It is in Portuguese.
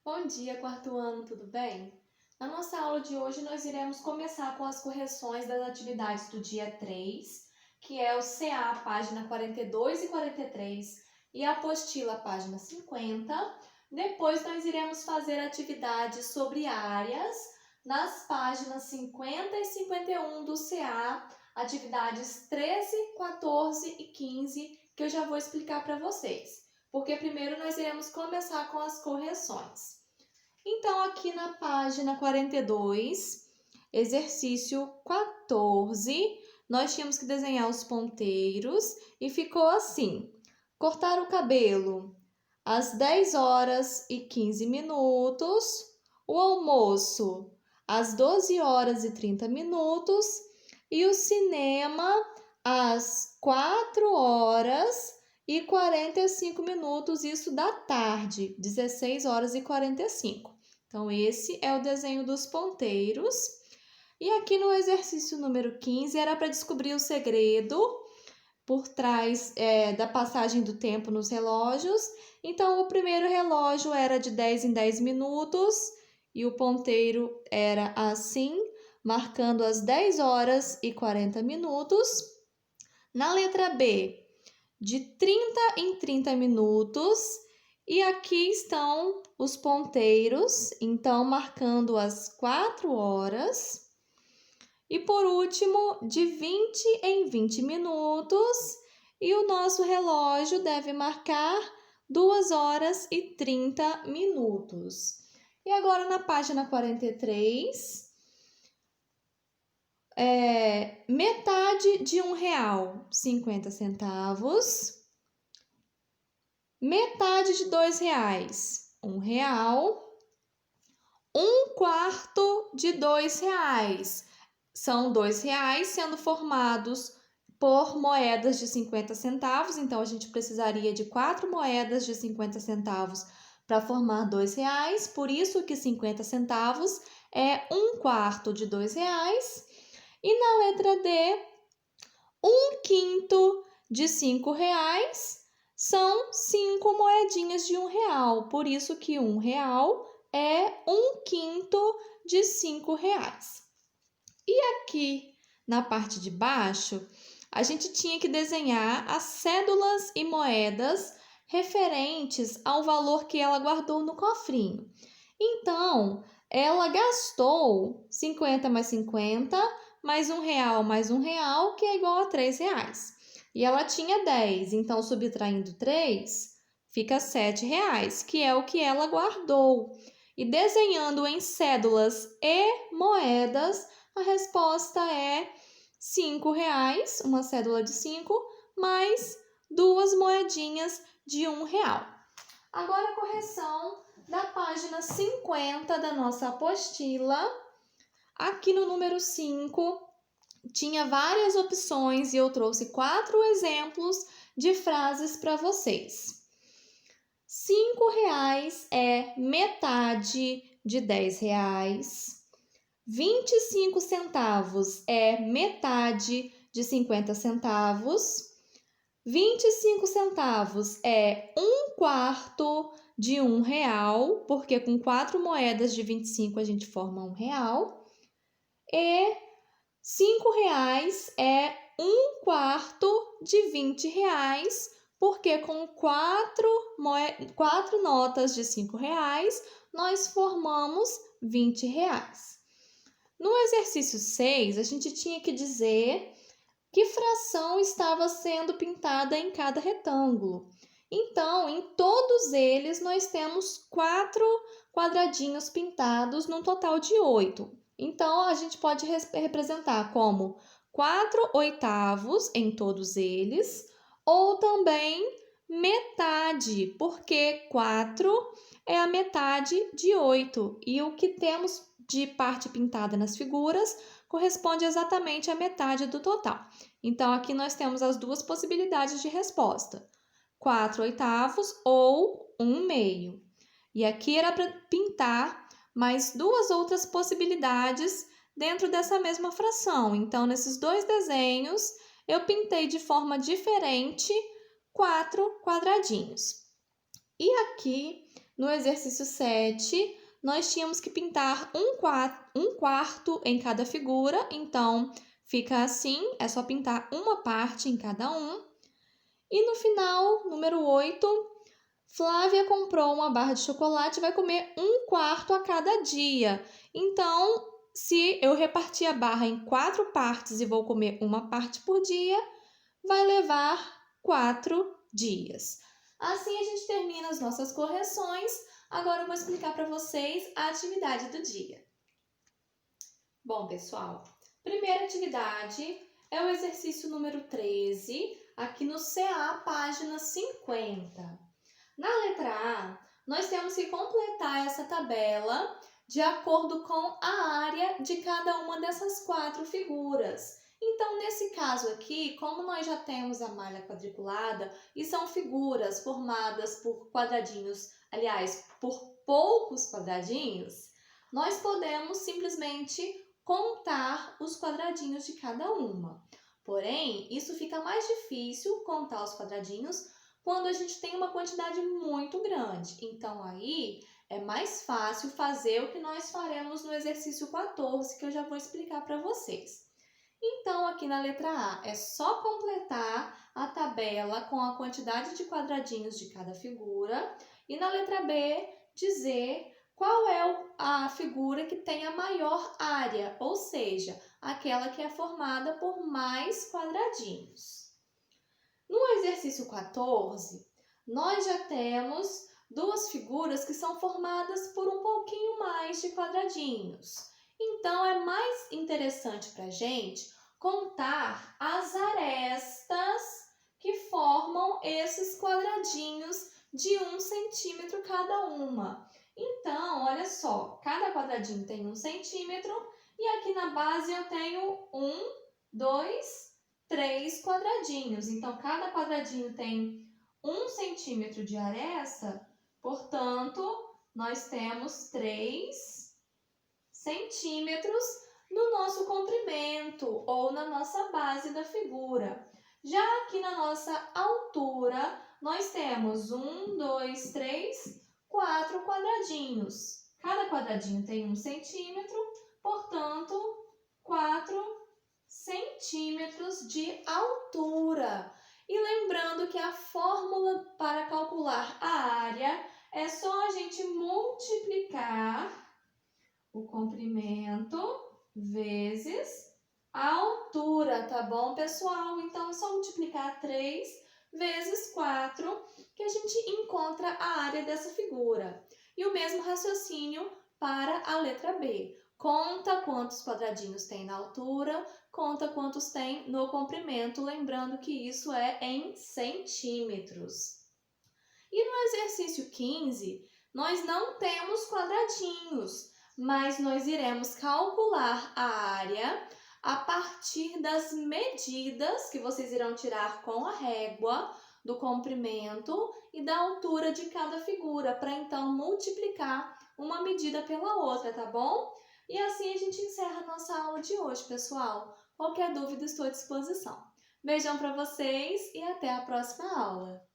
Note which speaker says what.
Speaker 1: Bom dia, quarto ano, tudo bem? Na nossa aula de hoje, nós iremos começar com as correções das atividades do dia 3, que é o CA, página 42 e 43, e a apostila, página 50. Depois, nós iremos fazer atividades sobre áreas nas páginas 50 e 51 do CA, atividades 13, 14 e 15, que eu já vou explicar para vocês. Porque primeiro nós iremos começar com as correções. Então, aqui na página 42, exercício 14, nós tínhamos que desenhar os ponteiros e ficou assim: cortar o cabelo às 10 horas e 15 minutos, o almoço às 12 horas e 30 minutos e o cinema às 4 horas e 45 minutos, isso da tarde, 16 horas e 45. Então, esse é o desenho dos ponteiros. E aqui no exercício número 15, era para descobrir o segredo por trás da passagem do tempo nos relógios. Então, o primeiro relógio era de 10 em 10 minutos e o ponteiro era assim, marcando as 10 horas e 40 minutos. Na letra B, de 30 em 30 minutos. E aqui estão os ponteiros, então marcando as 4 horas. E por último, de 20 em 20 minutos. E o nosso relógio deve marcar 2 horas e 30 minutos. E agora na página 43, metade de R$1, 50 centavos. Metade de R$2, R$1. Um quarto de R$2. São R$2 sendo formados por moedas de 50 centavos. Então, a gente precisaria de 4 moedas de 50 centavos para formar R$2. Por isso que 50 centavos é um quarto de R$2. E na letra D, um quinto de R$5 são 5 moedinhas de R$1. Por isso que R$1 é um quinto de R$5. E aqui na parte de baixo, a gente tinha que desenhar as cédulas e moedas referentes ao valor que ela guardou no cofrinho. Então, ela gastou 50 mais 50, mais R$1 mais R$1, que é igual a R$3. E ela tinha 10, então subtraindo 3, fica R$7, que é o que ela guardou. E desenhando em cédulas e moedas, a resposta é R$5, uma cédula de 5, mais 2 moedinhas de R$1. Agora a correção da página 50 da nossa apostila. Aqui no número 5, tinha várias opções e eu trouxe 4 exemplos de frases para vocês. R$5 é metade de R$10. 25 centavos é metade de 50 centavos. 25 centavos é um quarto de R$1, porque com 4 moedas de 25 a gente forma R$1. E R$5 é um quarto de R$20, porque com 4 notas de R$5 nós formamos R$20. No exercício 6, a gente tinha que dizer que fração estava sendo pintada em cada retângulo. Então, em todos eles, nós temos 4 quadradinhos pintados, num total de 8. Então, a gente pode representar como 4/8 em todos eles, ou também metade, porque 4 é a metade de 8. E o que temos de parte pintada nas figuras corresponde exatamente à metade do total. Então, aqui nós temos as duas possibilidades de resposta: 4/8 ou 1/2. E aqui era para pintar mais 2 outras possibilidades dentro dessa mesma fração. Então, nesses 2 desenhos, eu pintei de forma diferente 4 quadradinhos. E aqui No exercício 7, nós tínhamos que pintar um quarto em cada figura, então fica assim, é só pintar uma parte em cada um. E no final, número 8, Flávia comprou uma barra de chocolate e vai comer um quarto a cada dia. Então, se eu repartir a barra em 4 partes e vou comer uma parte por dia, vai levar 4 dias. Assim a gente termina as nossas correções. Agora eu vou explicar para vocês a atividade do dia. Bom, pessoal, primeira atividade é o exercício número 13, aqui no CA, página 50. Na letra A, nós temos que completar essa tabela de acordo com a área de cada uma dessas 4 figuras. Então, nesse caso aqui, como nós já temos a malha quadriculada e são figuras formadas por quadradinhos, aliás, por poucos quadradinhos, nós podemos simplesmente contar os quadradinhos de cada uma. Porém, isso fica mais difícil contar os quadradinhos quando a gente tem uma quantidade muito grande. Então, aí é mais fácil fazer o que nós faremos no exercício 14, que eu já vou explicar para vocês. Então, aqui na letra A, é só completar a tabela com a quantidade de quadradinhos de cada figura. E na letra B, dizer qual é a figura que tem a maior área, ou seja, aquela que é formada por mais quadradinhos. No exercício 14, nós já temos 2 figuras que são formadas por um pouquinho mais de quadradinhos. Então, é mais interessante para a gente contar as arestas que formam esses quadradinhos de 1 centímetro cada uma. Então, olha só, cada quadradinho tem 1 centímetro e aqui na base eu tenho 1, 2, 3 quadradinhos. Então, cada quadradinho tem 1 centímetro de aresta, portanto, nós temos 3 centímetros no nosso comprimento ou na nossa base da figura. Já aqui na nossa altura, nós temos 1, 2, 3, 4 quadradinhos. Cada quadradinho tem 1 centímetro, portanto, 4 centímetros de altura. E lembrando que a fórmula para calcular a área é só a gente multiplicar o comprimento vezes a altura, tá bom, pessoal? Então, é só multiplicar 3 vezes 4 que a gente encontra a área dessa figura. E o mesmo raciocínio para a letra B. Conta quantos quadradinhos tem na altura, conta quantos tem no comprimento, lembrando que isso é em centímetros. E no exercício 15, nós não temos quadradinhos, mas nós iremos calcular a área a partir das medidas que vocês irão tirar com a régua do comprimento e da altura de cada figura, para então multiplicar uma medida pela outra, tá bom? E assim a gente encerra a nossa aula de hoje, pessoal. Qualquer dúvida, estou à disposição. Beijão para vocês e até a próxima aula!